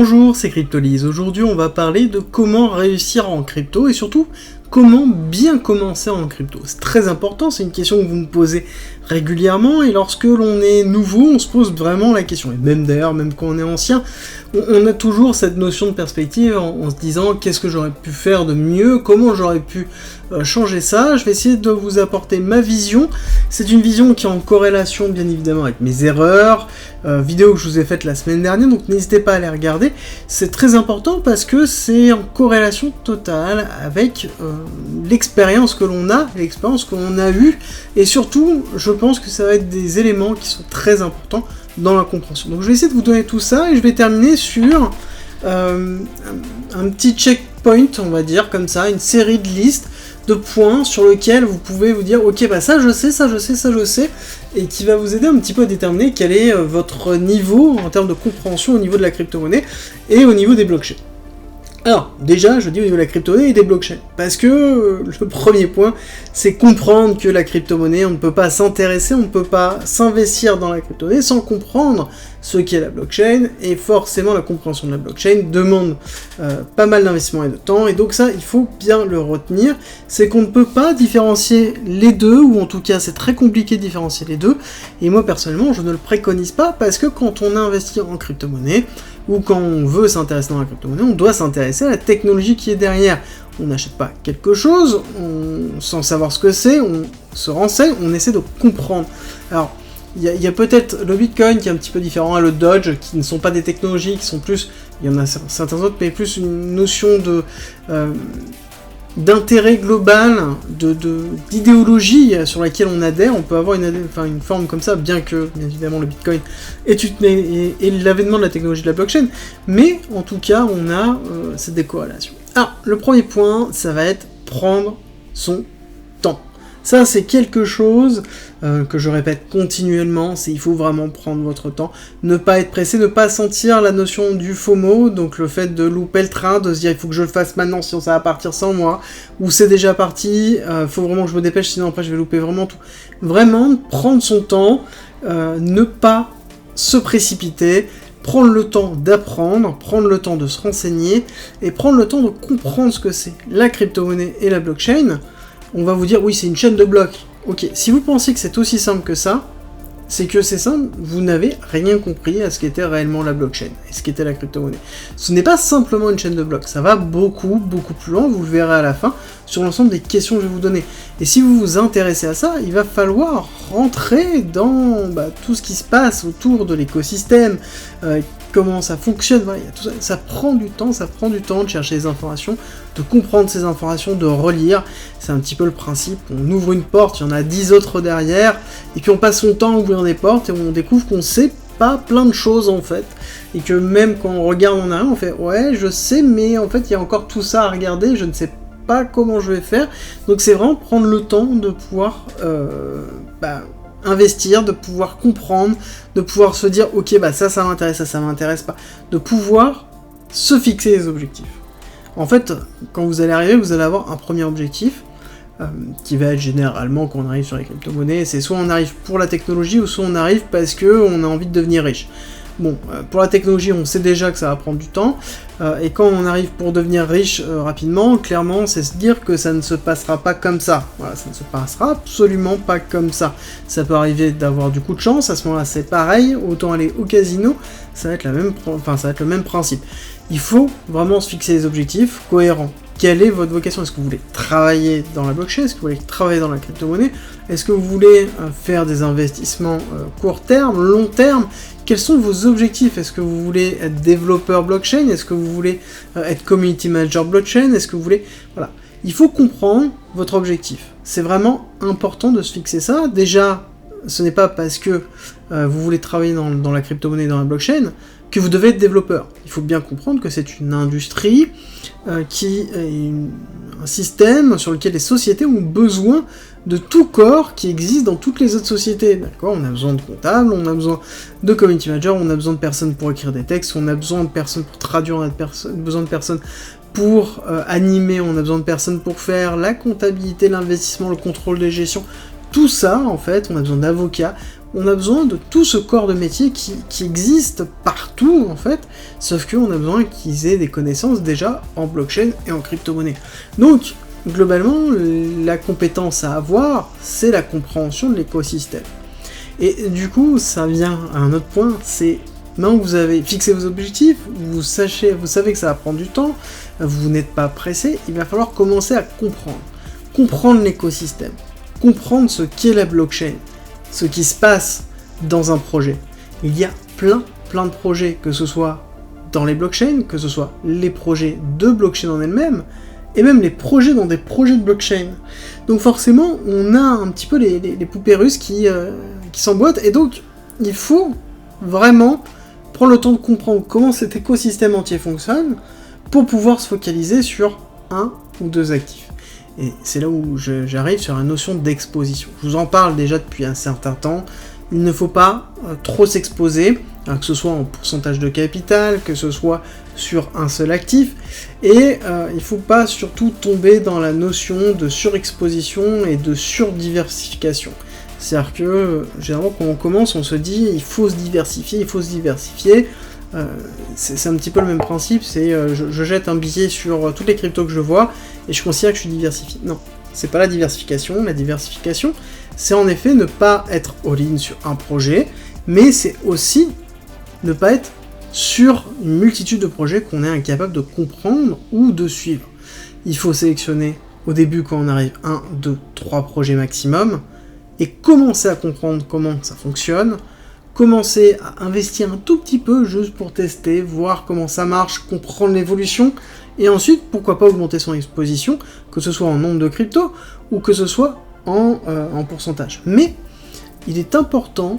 Bonjour, c'est Cryptolise. Aujourd'hui, on va parler de comment réussir en crypto et surtout comment bien commencer en crypto. C'est très important, c'est une question que vous me posez régulièrement et lorsque l'on est nouveau, on se pose vraiment la question. Et même d'ailleurs, même quand on est ancien, on a toujours cette notion de perspective en se disant qu'est-ce que j'aurais pu faire de mieux, comment j'aurais pu changer ça. Je vais essayer de vous apporter ma vision. C'est une vision qui est en corrélation bien évidemment avec mes erreurs, vidéo que je vous ai faite la semaine dernière, donc n'hésitez pas à les regarder. C'est très important parce que c'est en corrélation totale avec l'expérience que l'on a, l'expérience que l'on a eue, et surtout, je pense que ça va être des éléments qui sont très importants dans la compréhension. Donc je vais essayer de vous donner tout ça, et je vais terminer sur un petit checkpoint, on va dire, comme ça, une série de listes de points sur lesquels vous pouvez vous dire, ok, bah ça je sais, ça je sais, ça je sais, et qui va vous aider un petit peu à déterminer quel est votre niveau en termes de compréhension au niveau de la crypto-monnaie et au niveau des blockchains. Alors, déjà, je dis au niveau de la crypto-monnaie et des blockchains, parce que le premier point, c'est comprendre que la crypto-monnaie, on ne peut pas s'intéresser, on ne peut pas s'investir dans la crypto-monnaie sans comprendre ce qu'est la blockchain, et forcément la compréhension de la blockchain demande pas mal d'investissement et de temps, et donc ça, il faut bien le retenir, c'est qu'on ne peut pas différencier les deux, ou en tout cas, c'est très compliqué de différencier les deux, et moi, personnellement, je ne le préconise pas, parce que quand on investit en crypto-monnaie, ou quand on veut s'intéresser dans la crypto-monnaie, on doit s'intéresser à la technologie qui est derrière. On n'achète pas quelque chose, sans savoir ce que c'est, on se renseigne, on essaie de comprendre. Alors, il y a peut-être le Bitcoin qui est un petit peu différent, le Doge, qui ne sont pas des technologies, qui sont plus, il y en a certains autres, mais plus une notion de d'intérêt global, d'idéologie sur laquelle on adhère. On peut avoir une forme comme ça, bien que, bien évidemment, le Bitcoin est l'avènement de la technologie de la blockchain, mais en tout cas, on a cette décorrélation. Alors, le premier point, ça va être prendre son temps. Ça, c'est quelque chose que je répète continuellement, c'est il faut vraiment prendre votre temps, ne pas être pressé, ne pas sentir la notion du FOMO, donc le fait de louper le train, de se dire il faut que je le fasse maintenant sinon ça va partir sans moi, ou c'est déjà parti, faut vraiment que je me dépêche sinon après je vais louper vraiment tout. Vraiment, prendre son temps, ne pas se précipiter, prendre le temps d'apprendre, prendre le temps de se renseigner, et prendre le temps de comprendre ce que c'est la crypto-monnaie et la blockchain. On va vous dire, oui, c'est une chaîne de blocs. Ok, si vous pensez que c'est aussi simple que ça, c'est que c'est simple, vous n'avez rien compris à ce qu'était réellement la blockchain, et ce qu'était la crypto-monnaie. Ce n'est pas simplement une chaîne de blocs, ça va beaucoup plus loin, vous le verrez à la fin, sur l'ensemble des questions que je vais vous donner. Et si vous vous intéressez à ça, il va falloir rentrer dans tout ce qui se passe autour de l'écosystème, comment ça fonctionne, voilà, tout ça. Ça prend du temps de chercher les informations, de comprendre ces informations, de relire, c'est un petit peu le principe, on ouvre une porte, il y en a 10 autres derrière, et puis on passe son temps à ouvrir des portes, et on découvre qu'on sait pas plein de choses en fait, et que même quand on regarde en arrière, on fait « ouais, je sais, mais en fait il y a encore tout ça à regarder, je ne sais pas comment je vais faire », donc c'est vraiment prendre le temps de pouvoir investir, de pouvoir comprendre, de pouvoir se dire ok ça m'intéresse, ça m'intéresse pas, de pouvoir se fixer des objectifs. En fait, quand vous allez arriver, vous allez avoir un premier objectif qui va être généralement quand on arrive sur les crypto-monnaies, c'est soit on arrive pour la technologie ou soit on arrive parce que on a envie de devenir riche. Bon, pour la technologie, on sait déjà que ça va prendre du temps, et quand on arrive pour devenir riche rapidement, clairement, c'est se dire que ça ne se passera pas comme ça. Voilà, ça ne se passera absolument pas comme ça. Ça peut arriver d'avoir du coup de chance, à ce moment-là c'est pareil, autant aller au casino, ça va être le même principe. Il faut vraiment se fixer des objectifs cohérents. Quelle est votre vocation? Est-ce que vous voulez travailler dans la blockchain? Est-ce que vous voulez travailler dans la crypto-monnaie? Est-ce que vous voulez faire des investissements court terme, long terme? Quels sont vos objectifs? Est-ce que vous voulez être développeur blockchain? Est-ce que vous voulez être community manager blockchain? Est-ce que vous voulez... Voilà. Il faut comprendre votre objectif. C'est vraiment important de se fixer ça. Déjà, ce n'est pas parce que vous voulez travailler dans la crypto-monnaie, dans la blockchain, que vous devez être développeur. Il faut bien comprendre que c'est une industrie qui est un système sur lequel les sociétés ont besoin de tout corps qui existe dans toutes les autres sociétés. D'accord ? On a besoin de comptables, on a besoin de community managers, on a besoin de personnes pour écrire des textes, on a besoin de personnes pour traduire, on a besoin de personnes pour animer, on a besoin de personnes pour faire la comptabilité, l'investissement, le contrôle des gestions. Tout ça, en fait, on a besoin d'avocats, on a besoin de tout ce corps de métier qui existe partout, en fait, sauf qu'on a besoin qu'ils aient des connaissances déjà en blockchain et en crypto-monnaie. Donc, globalement, la compétence à avoir, c'est la compréhension de l'écosystème. Et du coup, ça vient à un autre point, c'est maintenant que vous avez fixé vos objectifs, vous savez que ça va prendre du temps, vous n'êtes pas pressé, il va falloir commencer à comprendre l'écosystème, comprendre ce qu'est la blockchain, ce qui se passe dans un projet. Il y a plein de projets, que ce soit dans les blockchains, que ce soit les projets de blockchain en elle-même, et même les projets dans des projets de blockchain. Donc forcément, on a un petit peu les poupées russes qui s'emboîtent, et donc il faut vraiment prendre le temps de comprendre comment cet écosystème entier fonctionne pour pouvoir se focaliser sur un ou deux actifs. Et c'est là où j'arrive sur la notion d'exposition. Je vous en parle déjà depuis un certain temps. Il ne faut pas trop s'exposer, que ce soit en pourcentage de capital, que ce soit sur un seul actif. Et il ne faut pas surtout tomber dans la notion de surexposition et de surdiversification. C'est-à-dire que, généralement, quand on commence, on se dit il faut se diversifier. C'est un petit peu le même principe, c'est je jette un billet sur toutes les cryptos que je vois, et je considère que je suis diversifié. Non, c'est pas la diversification. La diversification, c'est en effet ne pas être all-in sur un projet, mais c'est aussi ne pas être sur une multitude de projets qu'on est incapable de comprendre ou de suivre. Il faut sélectionner au début, quand on arrive, 1, 2, 3 projets maximum, et commencer à comprendre comment ça fonctionne, commencer à investir un tout petit peu juste pour tester, voir comment ça marche, comprendre l'évolution, et ensuite, pourquoi pas augmenter son exposition, que ce soit en nombre de cryptos, ou que ce soit en pourcentage. Mais il est important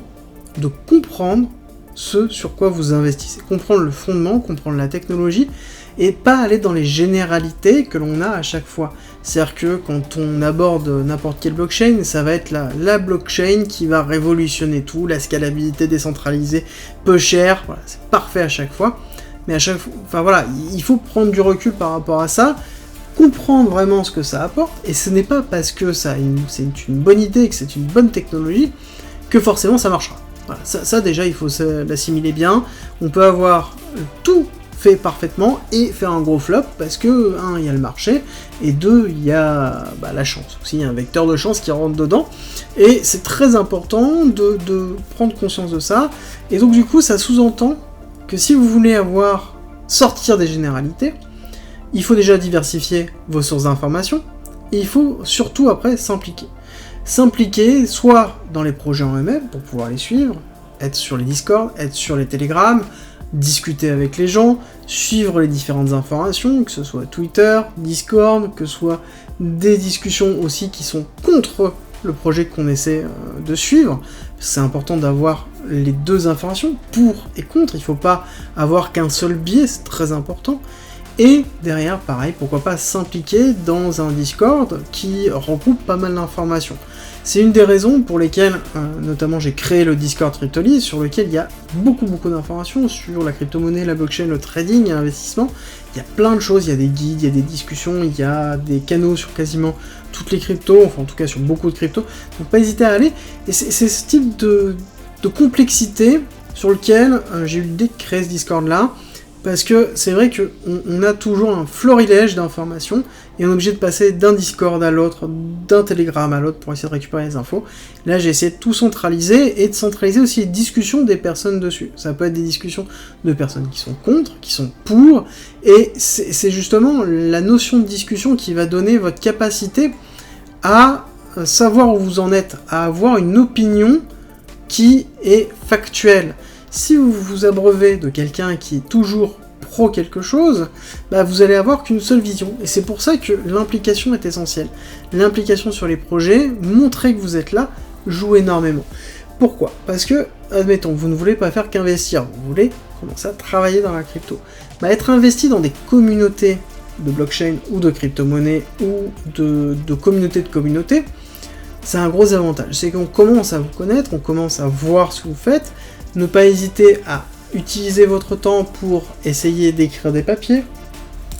de comprendre ce sur quoi vous investissez, comprendre le fondement, comprendre la technologie, et pas aller dans les généralités que l'on a à chaque fois. C'est-à-dire que quand on aborde n'importe quelle blockchain, ça va être la blockchain qui va révolutionner tout, la scalabilité décentralisée, peu cher, voilà, c'est parfait à chaque fois. Mais à chaque fois, enfin voilà, il faut prendre du recul par rapport à ça, comprendre vraiment ce que ça apporte, et ce n'est pas parce que c'est une bonne idée, que c'est une bonne technologie, que forcément ça marchera. Voilà, ça déjà, il faut l'assimiler bien. On peut avoir tout fait parfaitement et faire un gros flop parce que, 1, il y a le marché, et 2, il y a la chance aussi, il y a un vecteur de chance qui rentre dedans, et c'est très important de prendre conscience de ça, et donc du coup ça sous-entend que si vous voulez sortir des généralités, il faut déjà diversifier vos sources d'informations, et il faut surtout après s'impliquer. S'impliquer soit dans les projets en eux-mêmes pour pouvoir les suivre, être sur les Discord, être sur les Telegram, discuter avec les gens, suivre les différentes informations, que ce soit Twitter, Discord, que ce soit des discussions aussi qui sont contre le projet qu'on essaie de suivre. C'est important d'avoir les deux informations, pour et contre, il ne faut pas avoir qu'un seul biais, c'est très important. Et derrière, pareil, pourquoi pas s'impliquer dans un Discord qui regroupe pas mal d'informations. C'est une des raisons pour lesquelles, notamment, j'ai créé le Discord Cryptolyse, sur lequel il y a beaucoup d'informations sur la crypto-monnaie, la blockchain, le trading et l'investissement. Il y a plein de choses, il y a des guides, il y a des discussions, il y a des canaux sur quasiment toutes les cryptos, enfin en tout cas sur beaucoup de cryptos, donc pas hésiter à aller. Et c'est ce type de complexité sur lequel j'ai eu l'idée de créer ce Discord-là, parce que c'est vrai qu'on a toujours un florilège d'informations, et on est obligé de passer d'un Discord à l'autre, d'un Telegram à l'autre pour essayer de récupérer les infos. Là, j'ai essayé de tout centraliser, et de centraliser aussi les discussions des personnes dessus. Ça peut être des discussions de personnes qui sont contre, qui sont pour, et c'est justement la notion de discussion qui va donner votre capacité à savoir où vous en êtes, à avoir une opinion qui est factuelle. Si vous vous abreuvez de quelqu'un qui est toujours pro quelque chose, vous allez avoir qu'une seule vision. Et c'est pour ça que l'implication est essentielle. L'implication sur les projets, montrer que vous êtes là, joue énormément. Pourquoi ? Parce que, admettons, vous ne voulez pas faire qu'investir, vous voulez commencer à travailler dans la crypto. Être investi dans des communautés de blockchain ou de crypto-monnaie ou de communautés, c'est un gros avantage. C'est qu'on commence à vous connaître, on commence à voir ce que vous faites. Ne pas hésiter à utiliser votre temps pour essayer d'écrire des papiers,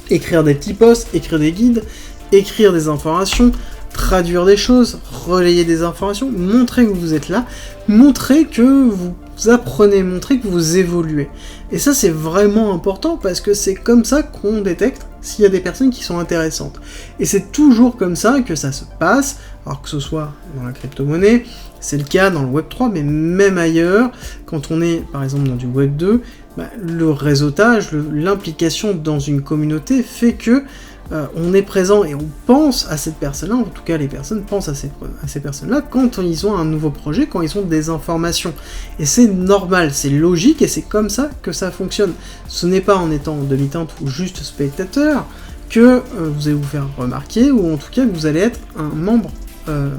écrire des petits posts, écrire des guides, écrire des informations, traduire des choses, relayer des informations, montrer que vous êtes là, montrer que vous apprenez, montrer que vous évoluez. Et ça, c'est vraiment important parce que c'est comme ça qu'on détecte s'il y a des personnes qui sont intéressantes. Et c'est toujours comme ça que ça se passe, alors que ce soit dans la crypto-monnaie, c'est le cas dans le Web3, mais même ailleurs, quand on est par exemple dans du Web2, le réseautage, l'implication dans une communauté fait que on est présent et on pense à cette personne-là, en tout cas les personnes pensent à ces personnes-là quand ils ont un nouveau projet, quand ils ont des informations. Et c'est normal, c'est logique et c'est comme ça que ça fonctionne. Ce n'est pas en étant demi-teinte ou juste spectateur que vous allez vous faire remarquer, ou en tout cas que vous allez être un membre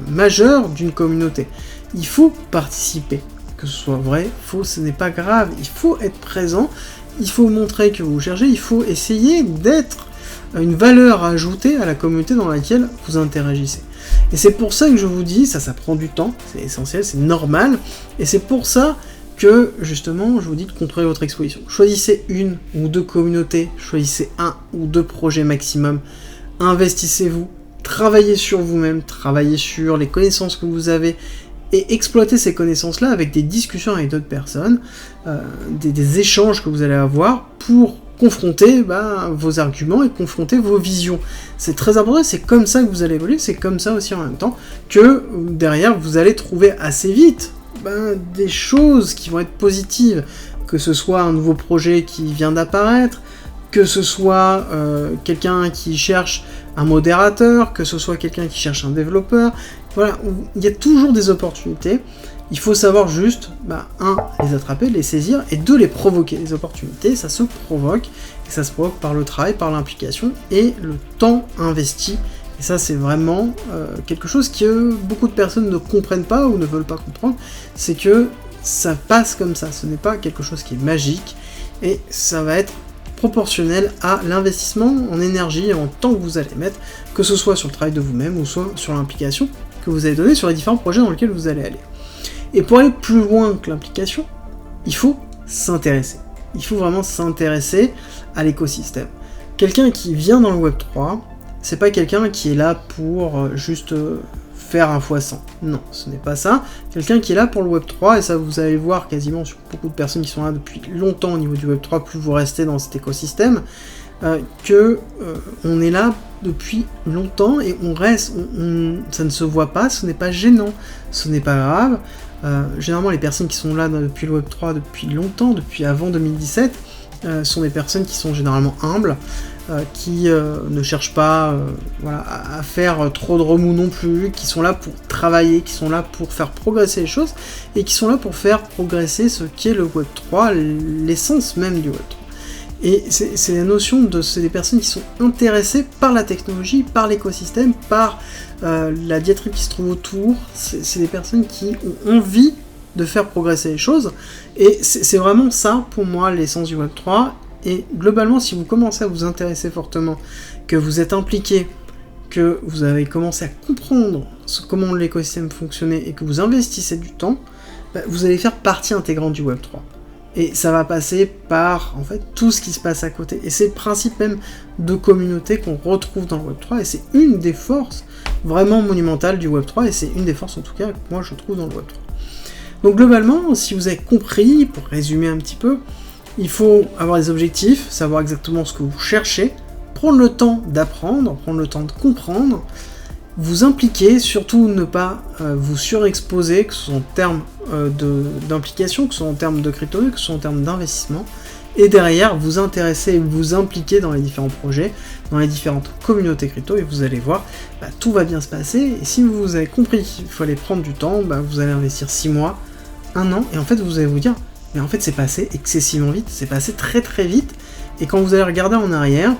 majeur d'une communauté. Il faut participer, que ce soit vrai, faux, ce n'est pas grave, il faut être présent, il faut montrer que vous cherchez, il faut essayer d'être une valeur ajoutée à la communauté dans laquelle vous interagissez. Et c'est pour ça que je vous dis, ça prend du temps, c'est essentiel, c'est normal, et c'est pour ça que, justement, je vous dis de contrôler votre exposition. Choisissez une ou deux communautés, choisissez un ou deux projets maximum, investissez-vous, travaillez sur vous-même, travaillez sur les connaissances que vous avez, et exploitez ces connaissances-là avec des discussions avec d'autres personnes, des échanges que vous allez avoir pour confronter vos arguments et confronter vos visions. C'est très important, c'est comme ça que vous allez évoluer, c'est comme ça aussi en même temps que derrière vous allez trouver assez vite des choses qui vont être positives, que ce soit un nouveau projet qui vient d'apparaître, que ce soit quelqu'un qui cherche un modérateur, que ce soit quelqu'un qui cherche un développeur. Voilà, il y a toujours des opportunités. Il faut savoir juste, un, les attraper, les saisir, et deux, les provoquer. Les opportunités, ça se provoque, et ça se provoque par le travail, par l'implication, et le temps investi. Et ça, c'est vraiment quelque chose que beaucoup de personnes ne comprennent pas, ou ne veulent pas comprendre, c'est que ça passe comme ça, ce n'est pas quelque chose qui est magique, et ça va être proportionnel à l'investissement en énergie et en temps que vous allez mettre, que ce soit sur le travail de vous-même, ou soit sur l'implication que vous allez donner sur les différents projets dans lesquels vous allez aller. Et pour aller plus loin que l'implication, il faut s'intéresser. Il faut vraiment s'intéresser à l'écosystème. Quelqu'un qui vient dans le Web3, c'est pas quelqu'un qui est là pour juste faire un x100. Non, ce n'est pas ça. Quelqu'un qui est là pour le Web3, et ça vous allez voir quasiment sur beaucoup de personnes qui sont là depuis longtemps au niveau du Web3, plus vous restez dans cet écosystème, on est là depuis longtemps et on reste, ça ne se voit pas, ce n'est pas gênant, ce n'est pas grave. Généralement les personnes qui sont là depuis le Web3 depuis longtemps, depuis avant 2017, sont des personnes qui sont généralement humbles, qui ne cherchent pas à faire trop de remous non plus, qui sont là pour travailler, qui sont là pour faire progresser les choses, et qui sont là pour faire progresser ce qu'est le Web3, l'essence même du Web3. Et c'est la notion c'est des personnes qui sont intéressées par la technologie, par l'écosystème, par la diatribe qui se trouve autour. C'est des personnes qui ont envie de faire progresser les choses, et c'est vraiment ça pour moi l'essence du Web3. Et globalement, si vous commencez à vous intéresser fortement, que vous êtes impliqué, que vous avez commencé à comprendre comment l'écosystème fonctionnait et que vous investissez du temps, vous allez faire partie intégrante du Web3. Et ça va passer par, en fait, tout ce qui se passe à côté. Et c'est le principe même de communauté qu'on retrouve dans le Web3, et c'est une des forces vraiment monumentales du Web3, et c'est une des forces, en tout cas, que moi je trouve dans le Web3. Donc globalement, si vous avez compris, pour résumer un petit peu, il faut avoir des objectifs, savoir exactement ce que vous cherchez, prendre le temps d'apprendre, prendre le temps de comprendre, vous impliquer, surtout ne pas vous surexposer, que ce soit en termes d'implication, que ce soit en termes de crypto, que ce soit en termes d'investissement, et derrière vous intéresser et vous impliquer dans les différents projets, dans les différentes communautés crypto, et vous allez voir, tout va bien se passer. Et si vous avez compris qu'il fallait prendre du temps, vous allez investir 6 mois, 1 an, et en fait vous allez vous dire, mais en fait c'est passé excessivement vite, c'est passé très très vite, et quand vous allez regarder en arrière,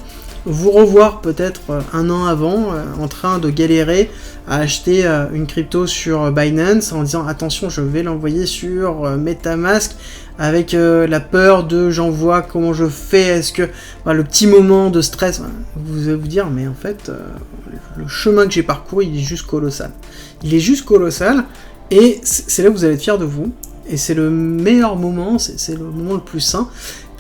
vous revoir peut-être 1 an avant en train de galérer à acheter une crypto sur Binance en disant attention, je vais l'envoyer sur MetaMask avec la peur de j'envoie, comment je fais, est-ce que le petit moment de stress, vous allez vous dire mais en fait le chemin que j'ai parcouru il est juste colossal. Il est juste colossal, et c'est là que vous allez être fier de vous, et c'est le meilleur moment, c'est le moment le plus sain,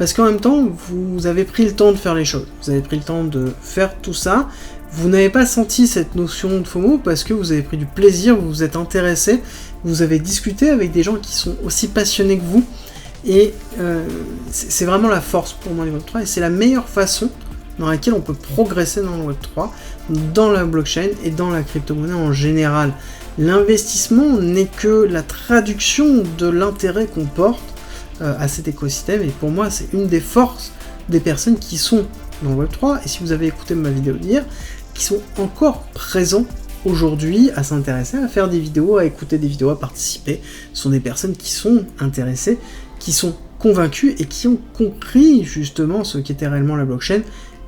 parce qu'en même temps, vous avez pris le temps de faire les choses. Vous avez pris le temps de faire tout ça. Vous n'avez pas senti cette notion de FOMO parce que vous avez pris du plaisir, vous vous êtes intéressé, vous avez discuté avec des gens qui sont aussi passionnés que vous. Et c'est vraiment la force pour moi du Web3 et c'est la meilleure façon dans laquelle on peut progresser dans le Web3, dans la blockchain et dans la crypto-monnaie en général. L'investissement n'est que la traduction de l'intérêt qu'on porte à cet écosystème et pour moi c'est une des forces des personnes qui sont dans le Web3 et si vous avez écouté ma vidéo d'hier, qui sont encore présents aujourd'hui à s'intéresser, à faire des vidéos, à écouter des vidéos, à participer. Ce sont des personnes qui sont intéressées, qui sont convaincus et qui ont compris justement ce qu'était réellement la blockchain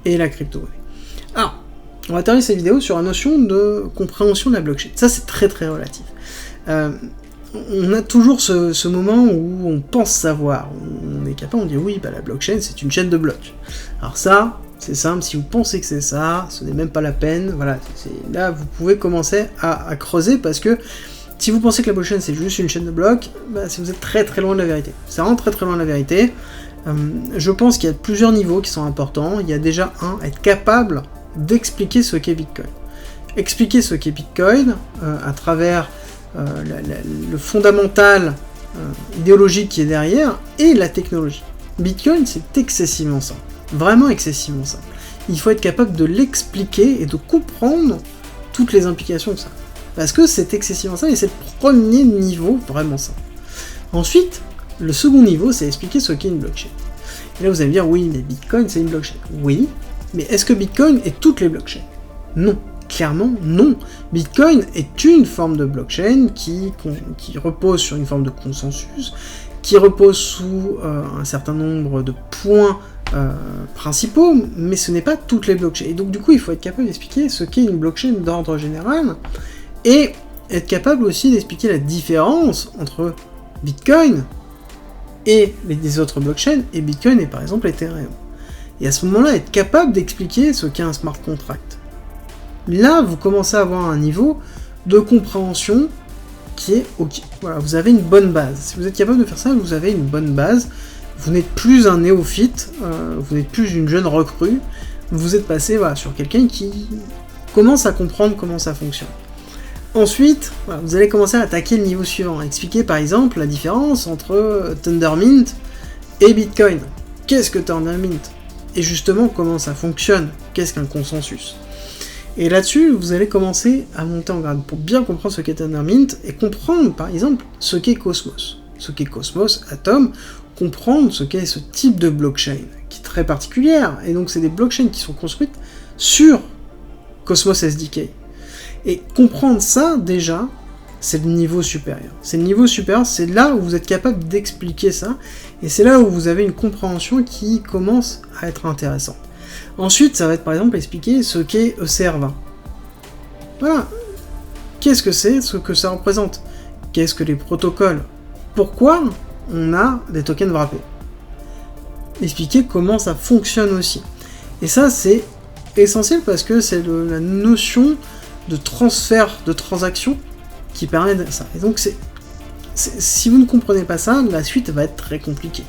et la crypto-monnaie. Alors, on va terminer cette vidéo sur la notion de compréhension de la blockchain. Ça, c'est très très relatif. On a toujours ce moment où on pense savoir. On est capable, on dit oui, bah, la blockchain, c'est une chaîne de blocs. Alors ça, c'est simple, si vous pensez que c'est ça, ce n'est même pas la peine. Voilà, là, vous pouvez commencer à creuser parce que si vous pensez que la blockchain c'est juste une chaîne de blocs, bah, vous êtes très très loin de la vérité. C'est vraiment très très loin de la vérité. Je pense qu'il y a plusieurs niveaux qui sont importants. Il y a déjà être capable d'expliquer ce qu'est Bitcoin. Expliquer ce qu'est Bitcoin à travers le fondamental idéologique qui est derrière et la technologie. Bitcoin c'est excessivement simple. Vraiment excessivement simple. Il faut être capable de l'expliquer et de comprendre toutes les implications de ça. Parce que c'est excessivement simple et c'est le premier niveau vraiment simple. Ensuite, le second niveau, c'est expliquer ce qu'est une blockchain. Et là, vous allez me dire, oui, mais Bitcoin, c'est une blockchain. Oui, mais est-ce que Bitcoin est toutes les blockchains? Non, clairement, non. Bitcoin est une forme de blockchain qui repose sur une forme de consensus, qui repose sous un certain nombre de points principaux, mais ce n'est pas toutes les blockchains. Et donc, du coup, il faut être capable d'expliquer ce qu'est une blockchain d'ordre général, et être capable aussi d'expliquer la différence entre Bitcoin et les autres blockchains, et Bitcoin et par exemple Ethereum. Et à ce moment-là, être capable d'expliquer ce qu'est un smart contract. Là, vous commencez à avoir un niveau de compréhension qui est OK. Voilà, vous avez une bonne base. Si vous êtes capable de faire ça, vous avez une bonne base. Vous n'êtes plus un néophyte, vous n'êtes plus une jeune recrue, vous êtes passé sur quelqu'un qui commence à comprendre comment ça fonctionne. Ensuite, vous allez commencer à attaquer le niveau suivant, expliquer par exemple la différence entre Tendermint et Bitcoin. Qu'est-ce que Tendermint? Et justement, comment ça fonctionne? Qu'est-ce qu'un consensus? Et là-dessus, vous allez commencer à monter en grade pour bien comprendre ce qu'est Tendermint et comprendre par exemple ce qu'est Cosmos. Ce qu'est Cosmos, Atom, comprendre ce qu'est ce type de blockchain, qui est très particulière. Et donc c'est des blockchains qui sont construites sur Cosmos SDK. Et comprendre ça, déjà, c'est le niveau supérieur. C'est le niveau supérieur, c'est là où vous êtes capable d'expliquer ça, et c'est là où vous avez une compréhension qui commence à être intéressante. Ensuite, ça va être par exemple expliquer ce qu'est ECR20. Voilà. Qu'est-ce que c'est, ce que ça représente? Qu'est-ce que les protocoles? Pourquoi on a des tokens wrappés? Expliquer comment ça fonctionne aussi. Et ça, c'est essentiel parce que c'est la notion de transfert de transactions qui permet de ça. Et donc si vous ne comprenez pas ça, la suite va être très compliquée.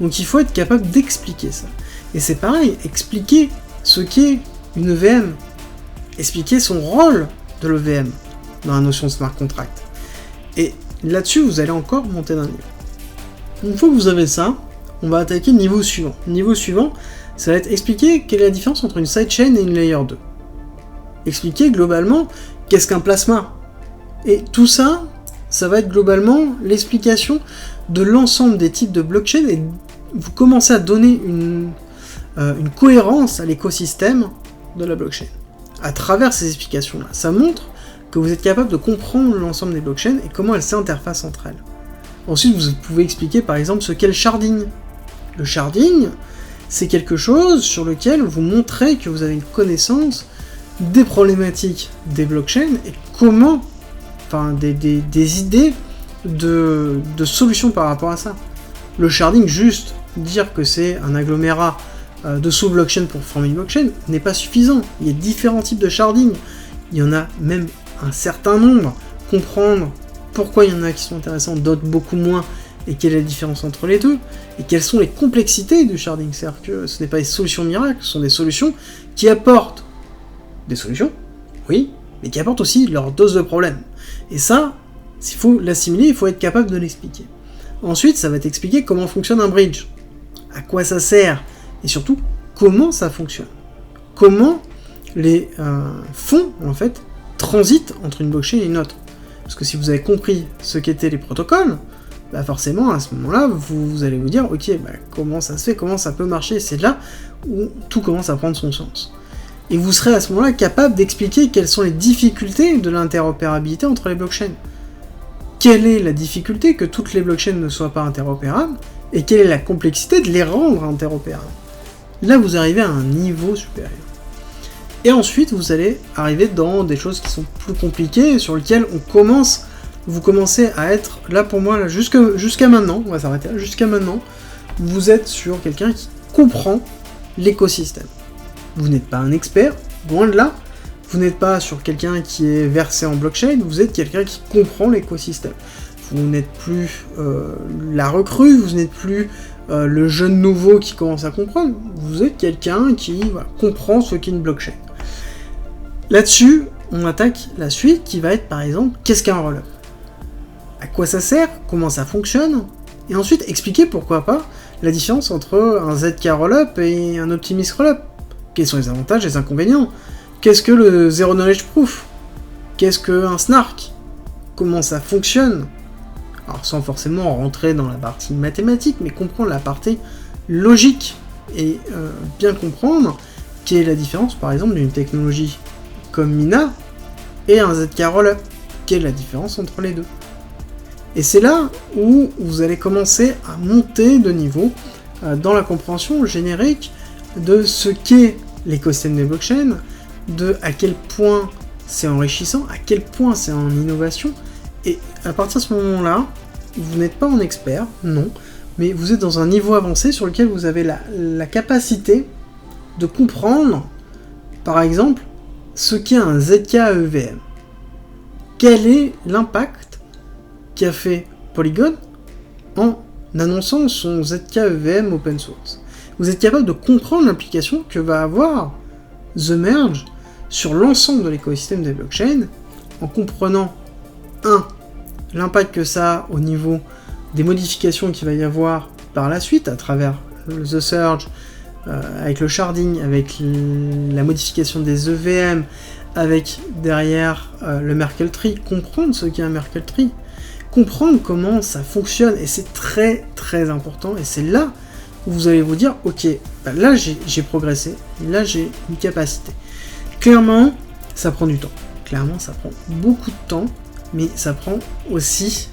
Donc il faut être capable d'expliquer ça. Et c'est pareil, expliquer ce qu'est une VM, expliquer son rôle de l'EVM dans la notion de smart contract. Et là-dessus, vous allez encore monter d'un niveau. Une fois que vous avez ça, on va attaquer le niveau suivant. Le niveau suivant, ça va être expliquer quelle est la différence entre une sidechain et une layer 2. Expliquer globalement qu'est-ce qu'un plasma. Et tout ça, ça va être globalement l'explication de l'ensemble des types de blockchain et vous commencez à donner une cohérence à l'écosystème de la blockchain. À travers ces explications-là, ça montre que vous êtes capable de comprendre l'ensemble des blockchains et comment elles s'interfacent entre elles. Ensuite, vous pouvez expliquer par exemple ce qu'est le sharding. Le sharding, c'est quelque chose sur lequel vous montrez que vous avez une connaissance des problématiques des blockchains et comment, des idées de solutions par rapport à ça. Le sharding, juste dire que c'est un agglomérat de sous-blockchain pour former une blockchain n'est pas suffisant. Il y a différents types de sharding. Il y en a même un certain nombre. Comprendre pourquoi il y en a qui sont intéressants, d'autres beaucoup moins, et quelle est la différence entre les deux, et quelles sont les complexités du sharding. C'est-à-dire que ce n'est pas des solutions miracles, ce sont des solutions qui apportent des solutions, oui, mais qui apportent aussi leur dose de problème. Et ça, s'il faut l'assimiler, il faut être capable de l'expliquer. Ensuite, ça va t'expliquer comment fonctionne un bridge, à quoi ça sert, et surtout, comment ça fonctionne. Comment les fonds, en fait, transitent entre une blockchain et une autre. Parce que si vous avez compris ce qu'étaient les protocoles, bah forcément, à ce moment-là, vous allez vous dire, ok, bah comment ça se fait, comment ça peut marcher, c'est là où tout commence à prendre son sens. Et vous serez à ce moment-là capable d'expliquer quelles sont les difficultés de l'interopérabilité entre les blockchains. Quelle est la difficulté que toutes les blockchains ne soient pas interopérables, et quelle est la complexité de les rendre interopérables. Là, vous arrivez à un niveau supérieur. Et ensuite, vous allez arriver dans des choses qui sont plus compliquées, sur lesquelles vous commencez à être, là pour moi, jusqu'à maintenant, on va s'arrêter là, jusqu'à maintenant, vous êtes sur quelqu'un qui comprend l'écosystème. Vous n'êtes pas un expert, loin de là, vous n'êtes pas sur quelqu'un qui est versé en blockchain, vous êtes quelqu'un qui comprend l'écosystème. Vous n'êtes plus la recrue, vous n'êtes plus le jeune nouveau qui commence à comprendre, vous êtes quelqu'un qui comprend ce qu'est une blockchain. Là-dessus, on attaque la suite qui va être par exemple, qu'est-ce qu'un rollup ? À quoi ça sert ? Comment ça fonctionne ? Et ensuite, expliquer pourquoi pas la différence entre un ZK rollup et un Optimism rollup. Quels sont les avantages et les inconvénients ? Qu'est-ce que le Zero Knowledge Proof ? Qu'est-ce qu'un snark ? Comment ça fonctionne ? Alors sans forcément rentrer dans la partie mathématique, mais comprendre la partie logique et bien comprendre quelle est la différence par exemple d'une technologie comme Mina et un ZK Rollup. Quelle est la différence entre les deux ? Et c'est là où vous allez commencer à monter de niveau dans la compréhension générique de ce qu'est l'écosystème des blockchains, de à quel point c'est enrichissant, à quel point c'est en innovation, et à partir de ce moment-là, vous n'êtes pas un expert, non, mais vous êtes dans un niveau avancé sur lequel vous avez la capacité de comprendre, par exemple, ce qu'est un ZK-EVM. Quel est l'impact qu'a fait Polygon en annonçant son ZK-EVM open source ? Vous êtes capable de comprendre l'implication que va avoir The Merge sur l'ensemble de l'écosystème des blockchains, en comprenant, l'impact que ça a au niveau des modifications qu'il va y avoir par la suite, à travers The Surge, avec le sharding, avec la modification des EVM, avec derrière le Merkle Tree, comprendre ce qu'est un Merkle Tree, comprendre comment ça fonctionne, et c'est très très important, et c'est là où vous allez vous dire, ok, bah là j'ai progressé, là j'ai une capacité. Clairement, ça prend du temps. Clairement, ça prend beaucoup de temps, mais ça prend aussi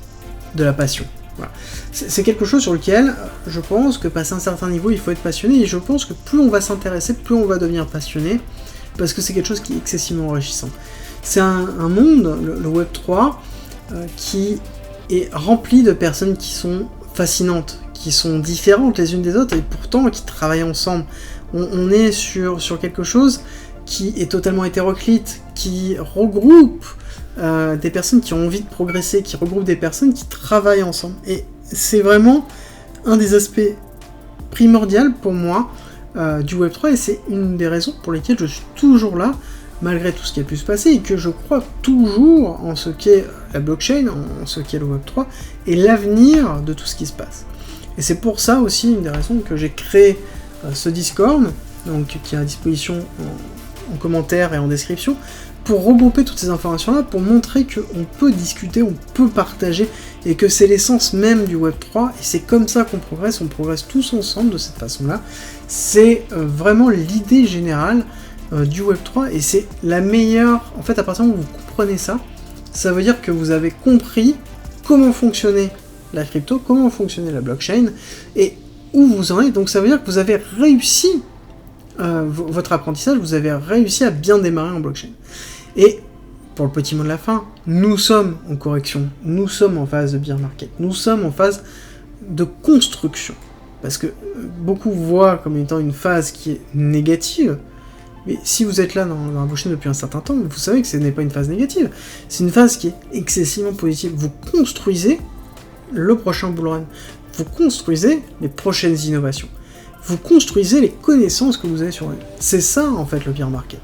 de la passion. Voilà. C'est quelque chose sur lequel je pense que passer un certain niveau, il faut être passionné, et je pense que plus on va s'intéresser, plus on va devenir passionné, parce que c'est quelque chose qui est excessivement enrichissant. C'est un monde, le Web3, qui est rempli de personnes qui sont fascinantes, qui sont différentes les unes des autres, et pourtant qui travaillent ensemble. On est sur quelque chose qui est totalement hétéroclite, qui regroupe des personnes qui ont envie de progresser, qui regroupe des personnes qui travaillent ensemble. Et c'est vraiment un des aspects primordiaux pour moi du Web3, et c'est une des raisons pour lesquelles je suis toujours là, malgré tout ce qui a pu se passer, et que je crois toujours en ce qu'est la blockchain, en ce qu'est le Web3, et l'avenir de tout ce qui se passe. Et c'est pour ça aussi une des raisons que j'ai créé ce Discord, donc qui est à disposition en commentaire et en description, pour regrouper toutes ces informations-là, pour montrer qu'on peut discuter, on peut partager, et que c'est l'essence même du Web3, et c'est comme ça qu'on progresse, on progresse tous ensemble de cette façon-là. C'est vraiment l'idée générale du Web3, et c'est la meilleure... En fait, à partir du moment où vous comprenez ça, ça veut dire que vous avez compris comment fonctionnait la crypto, comment fonctionnait la blockchain, et où vous en êtes. Donc ça veut dire que vous avez réussi votre apprentissage, vous avez réussi à bien démarrer en blockchain. Et pour le petit mot de la fin, nous sommes en correction, nous sommes en phase de bear market, nous sommes en phase de construction. Parce que beaucoup voient comme étant une phase qui est négative, mais si vous êtes là dans la blockchain depuis un certain temps, vous savez que ce n'est pas une phase négative, c'est une phase qui est excessivement positive. Vous construisez le prochain bull run. Vous construisez les prochaines innovations. Vous construisez les connaissances que vous avez sur eux. C'est ça, en fait, le bear market.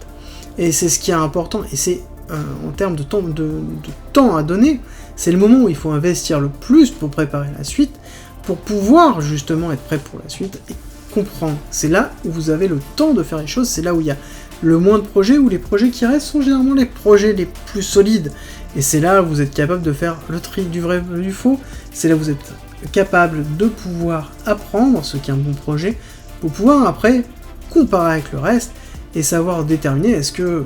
Et c'est ce qui est important. Et c'est, en termes de temps à donner, c'est le moment où il faut investir le plus pour préparer la suite, pour pouvoir, justement, être prêt pour la suite et comprendre. C'est là où vous avez le temps de faire les choses. C'est là où il y a le moins de projets, où les projets qui restent sont généralement les projets les plus solides. Et c'est là où vous êtes capable de faire le tri du vrai du faux. C'est là où vous êtes capable de pouvoir apprendre ce qu'est un bon projet, pour pouvoir après comparer avec le reste et savoir déterminer est-ce que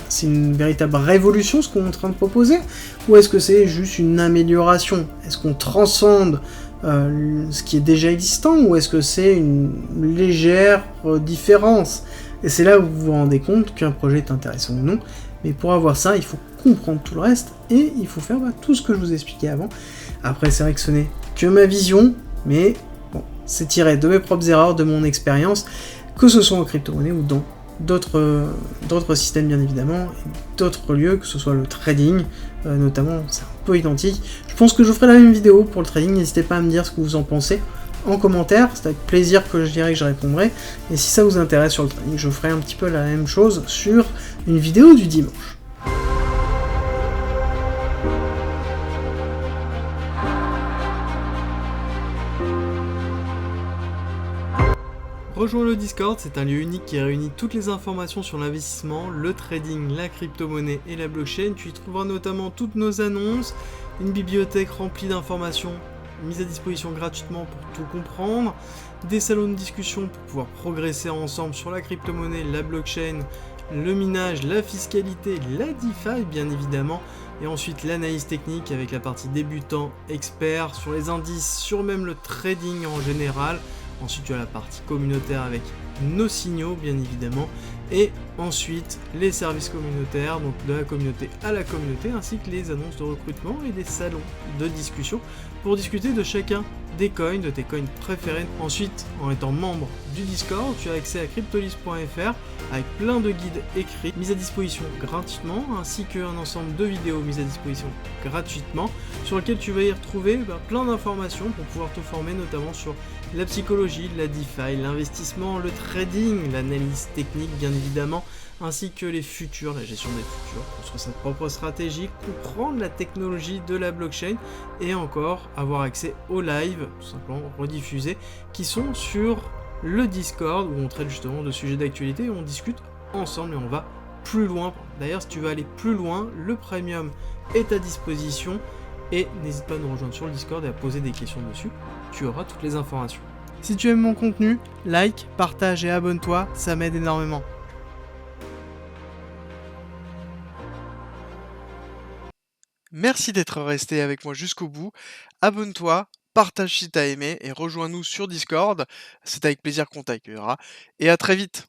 c'est une véritable révolution ce qu'on est en train de proposer, ou est-ce que c'est juste une amélioration, est-ce qu'on transcende ce qui est déjà existant, ou est-ce que c'est une légère différence. Et c'est là où vous vous rendez compte qu'un projet est intéressant ou non. Mais pour avoir ça, il faut comprendre tout le reste, et il faut faire tout ce que je vous ai expliqué avant. Après, c'est vrai que ce n'est que ma vision, mais bon, c'est tiré de mes propres erreurs, de mon expérience, que ce soit en crypto-monnaie ou dans d'autres systèmes bien évidemment, et d'autres lieux, que ce soit le trading, notamment, c'est un peu identique. Je pense que je ferai la même vidéo pour le trading, n'hésitez pas à me dire ce que vous en pensez en commentaire, c'est avec plaisir que je dirai que je répondrai, et si ça vous intéresse sur le trading, je ferai un petit peu la même chose sur une vidéo du dimanche. Rejoins le Discord, c'est un lieu unique qui réunit toutes les informations sur l'investissement, le trading, la crypto-monnaie et la blockchain. Tu y trouveras notamment toutes nos annonces, une bibliothèque remplie d'informations mises à disposition gratuitement pour tout comprendre, des salons de discussion pour pouvoir progresser ensemble sur la crypto-monnaie, la blockchain, le minage, la fiscalité, la DeFi bien évidemment, et ensuite l'analyse technique avec la partie débutant, expert, sur les indices, sur même le trading en général. Ensuite, tu as la partie communautaire avec nos signaux, bien évidemment. Et ensuite, les services communautaires, donc de la communauté à la communauté, ainsi que les annonces de recrutement et des salons de discussion pour discuter de chacun des coins, de tes coins préférés. Ensuite, en étant membre du Discord, tu as accès à cryptolist.fr avec plein de guides écrits mis à disposition gratuitement, ainsi qu'un ensemble de vidéos mises à disposition gratuitement, sur lesquelles tu vas y retrouver plein d'informations pour pouvoir te former notamment sur la psychologie, la DeFi, l'investissement, le trading, l'analyse technique bien évidemment, ainsi que les futurs, la gestion des futurs, construire sa propre stratégie, comprendre la technologie de la blockchain et encore avoir accès aux lives, tout simplement rediffusés, qui sont sur le Discord où on traite justement de sujets d'actualité et on discute ensemble et on va plus loin. D'ailleurs, si tu veux aller plus loin, le premium est à disposition et n'hésite pas à nous rejoindre sur le Discord et à poser des questions dessus, tu auras toutes les informations. Si tu aimes mon contenu, like, partage et abonne-toi, ça m'aide énormément. Merci d'être resté avec moi jusqu'au bout. Abonne-toi, partage si t'as aimé et rejoins-nous sur Discord. C'est avec plaisir qu'on t'accueillera. Et à très vite.